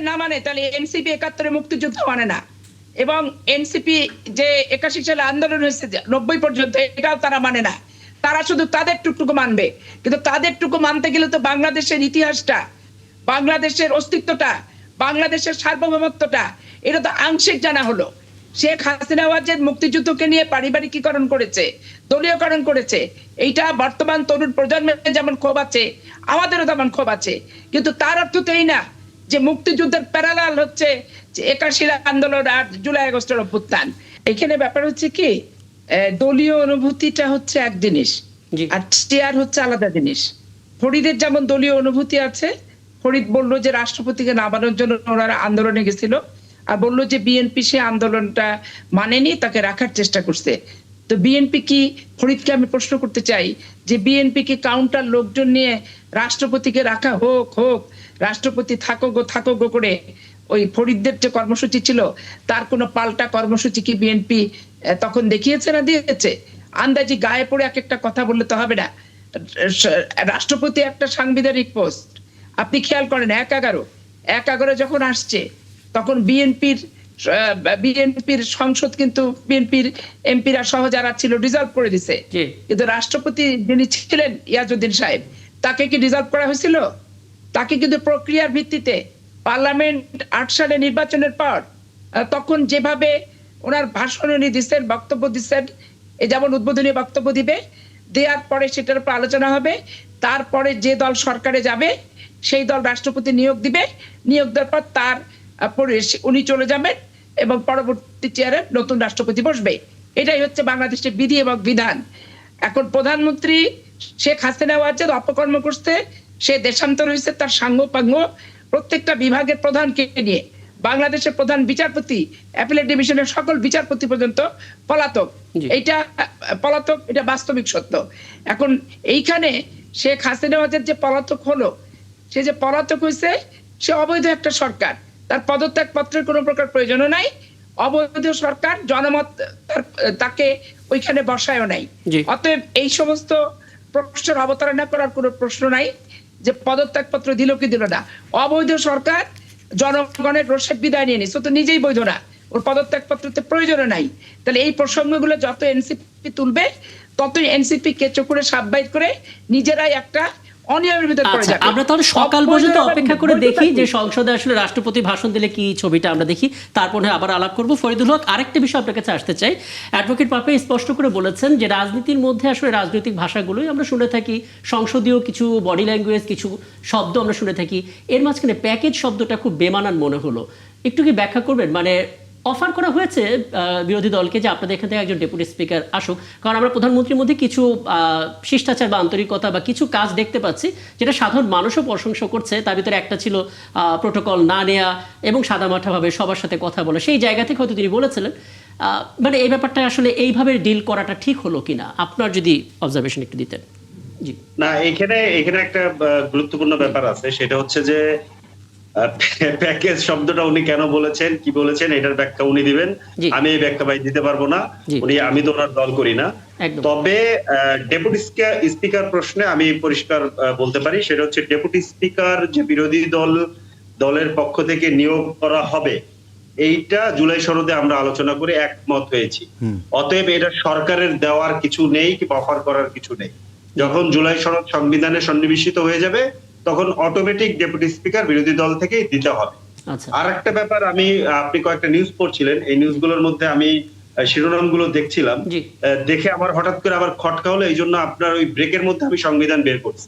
না মানে তাহলে এনসিপি 71-এ মুক্তিযুদ্ধ মানে না, এবং এনসিপি যে 81 সালে আন্দোলন হয়েছে 90 পর্যন্ত, এটাও তারা মানে না। তারা শুধু তাদের টুকটুকু মানবে, কিন্তু তাদের টুকু মানতে গেলে তো বাংলাদেশের ইতিহাসটা, বাংলাদেশের অস্তিত্বটা, বাংলাদেশের সার্বভৌমত্বটা এটা তো আংশিক জানা হলো। শেখ হাসিনা ওয়াজেদ মুক্তিযুদ্ধকে নিয়ে পারিবারিকীকরণ করেছে, দলীয়করণ করেছে। এইটা বর্তমান তরুণ প্রজন্মের যেমন ক্ষোভ আছে, আমাদেরও তেমন ক্ষোভ আছে, কিন্তু তার অর্থ তো এই না যে মুক্তিযুদ্ধের প্যারালাল হচ্ছে 81 আন্দোলন আর জুলাই আগস্টের অভ্যুত্থান। এখানে ব্যাপার হচ্ছে কি, দলীয় অনুভূতিটা হচ্ছে এক জিনিস, আর চেয়ার হচ্ছে আলাদা জিনিস। ফরিদের যেমন দলীয় অনুভূতি আছে, ফরিদ বলল যে রাষ্ট্রপতিকে নামানোর জন্য ওনারা আন্দোলনে গেছিল, আর বললো যে বিএনপি সে আন্দোলনটা মানেনি, তাকে রাখার চেষ্টা করছে। তো বিএনপি কি, ফরিদকে আমি প্রশ্ন করতে চাই যে বিএনপি কি কাউন্টার লোকজন নিয়ে রাষ্ট্রপতিকে রাখা হোক রাষ্ট্রপতি থাকো গো করে ওই ফরিদদের যে কর্মসূচি ছিল তার কোনো পাল্টা কর্মসূচি কি বিএনপি তখন দেখিয়েছে না দিয়েছে? আন্দাজি গায়ে পড়ে এক একটা কথা বললে তো হবে না। রাষ্ট্রপতি একটা সাংবিধানিক পোস্ট। আপনি খেয়াল করেন 11 যখন আসছে তখন বিএনপির সংসদ কিন্তু বিএনপির এমপিরা সহ যারা ছিল ডিজলভ করে দিছে, কিন্তু রাষ্ট্রপতি যিনি ছিলেন ইয়াজউদ্দিন সাহেব, তাকে কি ডিজলভ করা হয়েছিল? তাকে কিন্তু প্রক্রিয়ার ভিত্তিতে পার্লামেন্ট 8 সালে নির্বাচনের পর তখন যেভাবে ওনার ভাষণ উনি দিচ্ছেন, বক্তব্য দিচ্ছেন, যেমন উদ্বোধনী বক্তব্য দিবে, দেওয়ার পরে সেটার উপর আলোচনা হবে, তারপরে যে দল সরকারে যাবে সেই দল রাষ্ট্রপতি নিয়োগ দিবে, নিয়োগ দেওয়ার পর তার উনি চলে যাবেন এবং পরবর্তী চেয়ারে নতুন রাষ্ট্রপতি বসবে। এটাই হচ্ছে বাংলাদেশের বিধি এবং বিধান। এখন প্রধানমন্ত্রী শেখ হাসিনা ওয়াজেদ অপকর্ম করতে, সে দেশান্তর হয়েছে তার সাঙ্গপাঙ্গ প্রত্যেকটা বিভাগের প্রধানকে নিয়ে। বাংলাদেশের প্রধান বিচারপতি, অ্যাপিলেট ডিভিশনের সকল বিচারপতি পর্যন্ত পলাতক। এটা বাস্তবিক সত্য। এখন এইখানে শেখ হাসিনা ওয়াজেদ যে পলাতক হলো, সে যে পলাতক হয়েছে, সে অবৈধ একটা সরকার, তার পদত্যাগ পত্রের কোনো প্রকার প্রয়োজনও নাই। অবৈধ সরকার, জনমত তাকে ওইখানে বসায়ও নাই। অতএব এই সমস্ত প্রশ্নের অবতারণা করার কোনো প্রশ্ন নাই যে পদত্যাগ পত্র দিল কি দিল না। অবৈধ সরকার জনগণের রোষের বিদায় নিয়ে নিচ্ছে, তো নিজেই বৈধ না, ওর পদত্যাগ পত্রতে প্রয়োজনও নাই। তাহলে এই প্রসঙ্গগুলো যত এনসিপি তুলবে, ততই এনসিপি কেঁচো করে সাববাইট করে নিজেরাই একটা অনিয়মের ভিতর পড়ে যাবে। আমরা তাহলে সকাল পর্যন্ত অপেক্ষা করে দেখি যে সংসদে আসলে রাষ্ট্রপতি ভাষণ দিলে কি ছবিটা আমরা দেখি, তারপরে আবার আলাপ করব। ফরিদুল হক, আরেকটা বিষয় আপনার কাছে আসতে চাই। অ্যাডভোকেট পাপে স্পষ্ট করে বলেছেন যে রাজনীতির মধ্যে আসলে রাজনৈতিক ভাষাগুলোই আমরা শুনে থাকি, সংসদীয় কিছু বডি ল্যাঙ্গুয়েজ, কিছু শব্দ আমরা শুনে থাকি। এর মাঝখানে প্যাকেজ শব্দটা খুব বেমানান মনে হলো, একটু কি ব্যাখ্যা করবেন? মানে অফার করা হয়েছে বিরোধী দলকে যে আপনাদের এখান থেকে একজন ডেপুটি স্পিকার আসুক, কারণ আমরা প্রধানমন্ত্রীর মধ্যে কিছু শিষ্টাচার বা আন্তরিকতা বা কিছু কাজ দেখতে পাচ্ছি যেটা সাধারণ মানুষও প্রশংসা করছে। তার ভিতরে একটা ছিল প্রোটোকল না নেয়া এবং সাদামাঠাভাবে সবার সাথে কথা বলা। সেই জায়গা থেকে হয়তো তিনি বলেছিলেন, মানে এই ব্যাপারটা আসলে এইভাবে ডিল করাটা ঠিক হলো কিনা, আপনার যদি অবজারভেশন একটু দিতেন। জি না, এখানে একটা গুরুত্বপূর্ণ ব্যাপার আছে, সেটা হচ্ছে যে প্যাকেজ শব্দটা উনি কেন বলেছেন, কি বলেছেন, এটার ব্যাখ্যা উনি দিবেন। আমি এই ব্যাখ্যা ভাই দিতে পারবো না, আমি তো ওনার দল করি না। তবে ডেপুটি স্পিকার প্রশ্নে আমি পরিষ্কার বলতে পারি, সেটা হচ্ছে ডেপুটি স্পিকার যে বিরোধী দলের পক্ষ থেকে নিয়োগ করা হবে, এইটা জুলাই সনদে আমরা আলোচনা করে একমত হয়েছি। অতএব এটা সরকারের দেওয়ার কিছু নেই, কি অফার করার কিছু নেই। যখন জুলাই সনদ সংবিধানে সন্নিবেশিত হয়ে যাবে, তখন অটোমেটিক ডেপুটি স্পিকার বিরোধী দল থেকেই দিতে হবে। আর একটা ব্যাপার, আপনি কয়েকটা নিউজ পড়ছিলেন, এই নিউজগুলোর মধ্যে আমি শিরোনামগুলো দেখছিলাম, দেখে আমার হঠাৎ করে আবার খটকা হলো। এই জন্য আপনার ওই ব্রেকের মধ্যে আমি সংবিধান বের করছি,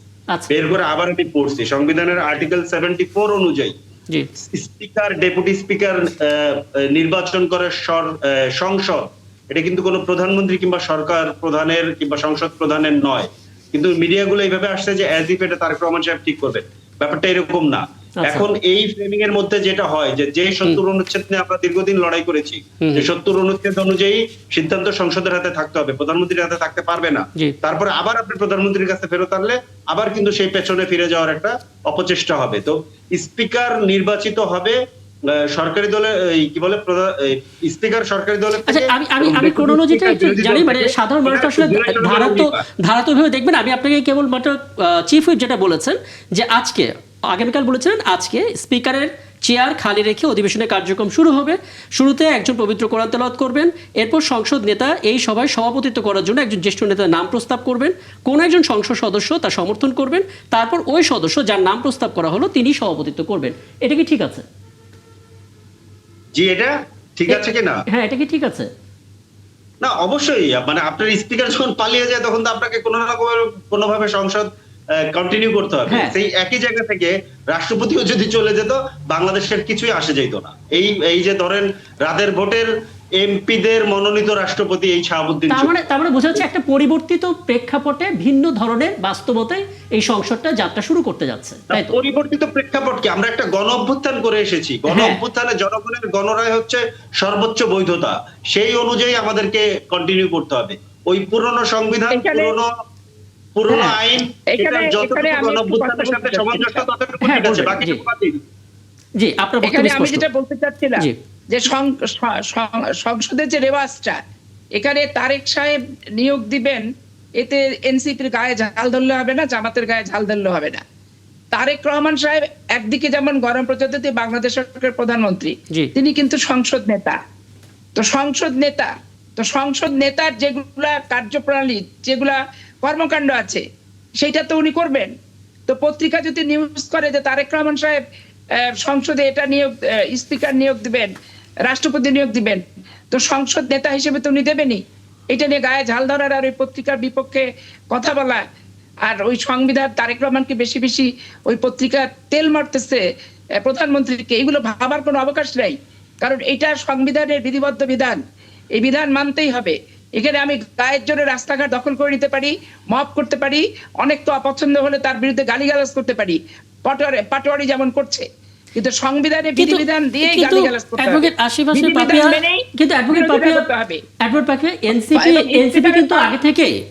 বের করে আবার আমি পড়ছি। সংবিধানের আর্টিকেল 74 অনুযায়ী স্পিকার, ডেপুটি স্পিকার নির্বাচন করে সংসদ, এটা কিন্তু কোনো প্রধানমন্ত্রী কিংবা সরকার প্রধানের কিংবা সংসদ প্রধানের নয়। কিন্তু মিডিয়াগুলো এইভাবে আসছে যে অ্যাজ ইফ এটা তারেক রহমান সাহেব ঠিক করবেন, ব্যাপারটা এরকম না। এখন এই ফ্রেমিং এর মধ্যে যেটা হয় যে 70 অনুচ্ছেদ নিয়ে আমরা দীর্ঘদিন লড়াই করেছি, যে 70 অনুচ্ছেদ অনুযায়ী সিদ্ধান্ত সংসদের হাতে থাকতে হবে, প্রধানমন্ত্রীর হাতে থাকতে পারবে না। তারপরে আবার আপনি প্রধানমন্ত্রীর কাছে ফেরত আনলে আবার কিন্তু সেই পেছনে ফিরে যাওয়ার একটা অপচেষ্টা হবে। তো স্পিকার নির্বাচিত হবে সরকারি দলে, কি বলে, স্পিকার সরকারি দলে। আমি ক্রোনোলজিটা জানি, মানে সাধারণ মানুষ আসলে ধারাতো ভেবে দেখবেন। আমি আপনাকে কেবল মাত্র চিফ হুইপ যেটা বলেছেন যে আজকে আগামীকাল বলেছিলেন আজকে স্পিকারের চেয়ার খালি রেখে অধিবেশনের কার্যক্রম শুরু হবে। শুরুতে একজন পবিত্র কোরআন তেলাওয়াত করবেন, এরপর সংসদ নেতা এই সভায় সভাপতিত্ব করার জন্য একজন জ্যেষ্ঠ নেতার নাম প্রস্তাব করবেন, কোন একজন সংসদ সদস্য তা সমর্থন করবেন, তারপর ওই সদস্য যার নাম প্রস্তাব করা হলো তিনি সভাপতিত্ব করবেন। এটা কি ঠিক আছে? জি, এটা ঠিক আছে কিনা? হ্যাঁ, এটা কি ঠিক আছে? না, অবশ্যই। মানে আপনার স্পিকার যখন পালিয়ে যায় তখন তো আপনাকে কোনো না কোনোভাবে সংসদ কন্টিনিউ করতে হবে। সেই একই জায়গা থেকে রাষ্ট্রপতিও যদি চলে যেত বাংলাদেশের কিছুই আসে যেত না। এই যে ধরেন রাতের ভোটের এমপিদের মনোনীত রাষ্ট্রপতি এই শাহাবুদ্দিন, তার মানে বোঝা যাচ্ছে একটা পরিবর্তিত প্রেক্ষাপটে ভিন্ন ধরনের বাস্তবতায় এই সংসদটা যাত্রা শুরু করতে যাচ্ছে, তাই তো? পরিবর্তিত প্রেক্ষাপট কি, আমরা একটা গণ অভ্যুত্থান করে এসেছি। গণ অভ্যুত্থানে জনগণের গণরায় হচ্ছে সর্বোচ্চ বৈধতা, সেই অনুযায়ী আমাদেরকে কন্টিনিউ করতে হবে। ওই পুরনো সংবিধান, পুরনো আইন, এটা যতটুকু গণ অভ্যুত্থানের সাথে সামঞ্জস্য ততটুকু ঠিক আছে, বাকিটুকু বাতিল। জি, আপনার বক্তব্য স্পষ্ট। আমি যেটা বলতে চাচ্ছিলাম যে সংসদের যে রেওয়াজটা, এখানে তারেক সাহেব নিয়োগ দিবেন, এতে এনসিপির গায়ে ঝাল ধরলে হবে না, জামাতের গায়ে ঝাল ধরলে হবে না। তারেক রহমান সাহেব একদিকে যেমন গণ প্রজাতন্ত্রী বাংলাদেশ সরকারের প্রধানমন্ত্রী, তিনি কিন্তু সংসদ নেতা। তো সংসদ নেতার যেগুলা কার্যপ্রণালী, যেগুলা কর্মকাণ্ড আছে, সেইটা তো উনি করবেন। তো পত্রিকা যদি নিউজ করে যে তারেক রহমান সাহেব সংসদে এটা নিয়োগ, স্পিকার নিয়োগ দিবেন, রাষ্ট্রপতি নিয়োগ দিবেন, তো সংসদ নেতা হিসেবে তো উনি দেবেনই। এটা নিয়ে গায়ে ঝাল ধরার আর ওই পত্রিকার বিপক্ষে কথা বলা, আর ওই সংবিধান তারেক রহমানকে বেশি বেশি ওই পত্রিকা তেল মারতেছে প্রধানমন্ত্রীকে, এগুলো ভাবার কোনো অবকাশ নাই। কারণ এটা সংবিধানের বিধিবদ্ধ বিধান, এই বিধান মানতেই হবে। এখানে আমি গায়ের জোরে রাস্তাঘাট দখল করে নিতে পারি, মব করতে পারি, অনেক তো অপছন্দ হলে তার বিরুদ্ধে গালিগালাজ করতে পারি, পাটোয়ারি যেমন করছে। কিন্তু সংবিধানে বিধিবিধান দিয়ে গালিগালাজ করতে হবে। অ্যাডভোকেট আশিফাসের পাপিয়া, কিন্তু অ্যাডভোকেট পাপিয়া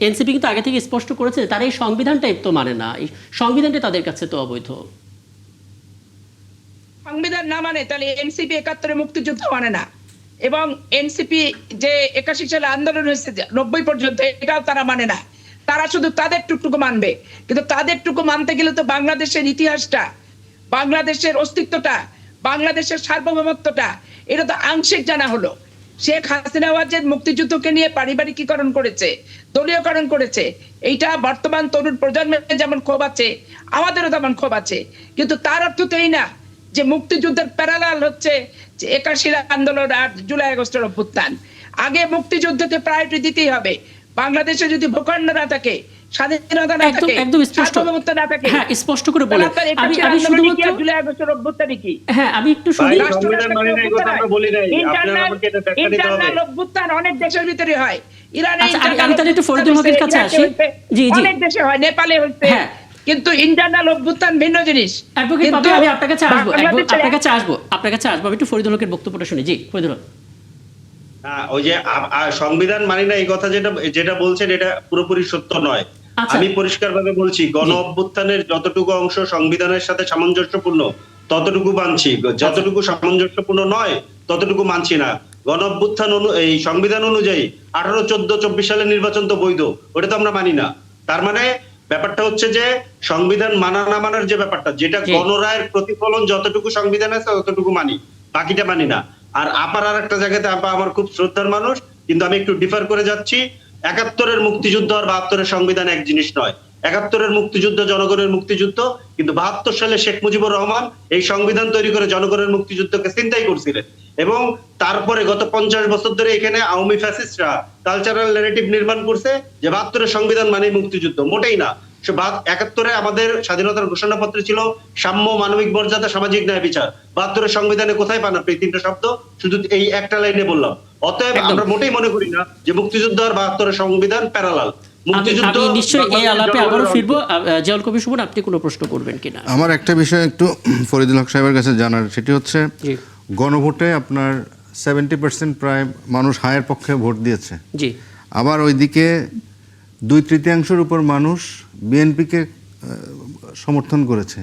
এনসিপি কিন্তু আগে থেকে স্পষ্ট করেছে তারা এই সংবিধানটাই তো মানে না, এই সংবিধানটা তাদের কাছে তো অবৈধ। সংবিধান না মানে তাহলে এনসিপি ৭১ মুক্তিযুদ্ধ মানে না, এবং এনসিপি যে ৮১ সালে আন্দোলন হয়েছে ৯০ পর্যন্ত, এটাও তারা মানে না। তারা শুধু তাদের টুকটুকু মানবে, কিন্তু তাদের টুকু মানতে গেলে তো বাংলাদেশের ইতিহাসটা, বাংলাদেশের অস্তিত্বটা, বাংলাদেশের সার্বভৌমত্বটা, এটা তো আংশিক জানা হলো। শেখ হাসিনা ওয়াজেদ মুক্তিযুদ্ধকে নিয়ে পারিবারিকীকরণ করেছে, দলীয়করণ করেছে। এইটা বর্তমান তরুণ প্রজন্মের যেমন ক্ষোভ আছে, আমাদেরও তেমন ক্ষোভ আছে। কিন্তু তার অর্থ তো এই না যে মুক্তিযুদ্ধের প্যারালাল হচ্ছে যে ৮১ আন্দোলন আর জুলাই আগস্টের অভ্যুত্থান। আগে মুক্তিযুদ্ধকে প্রায়োরিটি দিতেই হবে। বাংলাদেশে যদি ভূখণ্ড না থাকে, স্বাধীনতা না থাকে, সার্বভৌমত্ব না থাকে, হ্যাঁ স্পষ্ট করে বলে আমি শুধুমাত্র জুলাই আগস্টের অভ্যুত্থান কি, হ্যাঁ আমি একটু শুধু সংবিধান মানে না, এই কথা আমরা বলি নাই, আপনারা আমাকে এটা ব্যাখ্যা দিতে হবে। ইন্টারনাল অভ্যুত্থান অনেক দেশের ভিতরে হয়, ইরানে আমি তাহলে একটু ফরিদুল হকের কাছে আসি। জি জি, অনেক দেশে হয়, নেপালে হচ্ছে, কিন্তু ইন্টারনাল অভ্যুত্থান ভিন্ন জিনিস। অ্যাডভোকেট পাপিয়া, আমি আপনার কাছে আসবো, আমি একটু ফরিদুল হকের বক্তব্যটা শুনি। জি ফরিদুল হক। ওই যে সংবিধান মানি না এই কথা যেটা বলছেন, এটা পুরোপুরি সত্য নয়। আমি পরিষ্কারভাবে বলছি, গণ অভ্যুত্থানের যতটুকু অংশ সংবিধানের সাথে সামঞ্জস্যপূর্ণ ততটুকু মানছি, যতটুকু সামঞ্জস্যপূর্ণ নয় ততটুকু মানছি না। গণ অভ্যুত্থান এই সংবিধান অনুযায়ী 18, 14, 24 সালের নির্বাচন তো বৈধ, ওটা তো আমরা মানি না। তার মানে ব্যাপারটা হচ্ছে যে সংবিধান মানা না মানার যে ব্যাপারটা, যেটা গণরায়ের প্রতিফলন যতটুকু সংবিধান আছে ততটুকু মানি, বাকিটা মানি না। আর আপার আর একটা জায়গাতে আপা আমার খুব শ্রদ্ধার মানুষ, কিন্তু আমি একটু ডিফার করে যাচ্ছি। ৭১ মুক্তিযুদ্ধ আর ৭২ সংবিধান এক জিনিস নয়। ৭১ মুক্তিযুদ্ধ জনগণের মুক্তিযুদ্ধ, কিন্তু ৭২ সালে শেখ মুজিবুর রহমান এই সংবিধান তৈরি করে জনগণের মুক্তিযুদ্ধকে ছিনতাই করছিলেন। এবং তারপরে গত ৫০ বছর ধরে এখানে আওয়ামী ফ্যাসিস্টরা কালচারাল ন্যারেটিভ নির্মাণ করছে যে ৭২ সংবিধান মানে মুক্তিযুদ্ধ। মোটেই না। ৭১ আমাদের স্বাধীনতার ঘোষণাপত্রে ছিল সাম্য, মানবিক মর্যাদা, সামাজিক ন্যায়, বিচার। ৭২ সংবিধানে কোথায় পান আপনি এই তিনটা শব্দ? শুধু এই একটা লাইনে বললাম। অতএব আমরা মোটেই মনে করি না যে মুক্তিযুদ্ধ আর ৭২ সংবিধান প্যারালাল। আমি নিশ্চয়ই এই আলাপে আবারও ফিরবো। জিয়াউল কবির সুমন, আপনি কোনো প্রশ্ন করবেন কিনা? আমার একটা বিষয় একটু ফরিদুল হক সাহেবের কাছে জানার, সেটি হচ্ছে গণভোটে আপনার 70% প্রায় মানুষ হায়ের পক্ষে ভোট দিয়েছে। জি। আবার ওইদিকে 2/3 উপর মানুষ বিএনপিকে সমর্থন করেছে।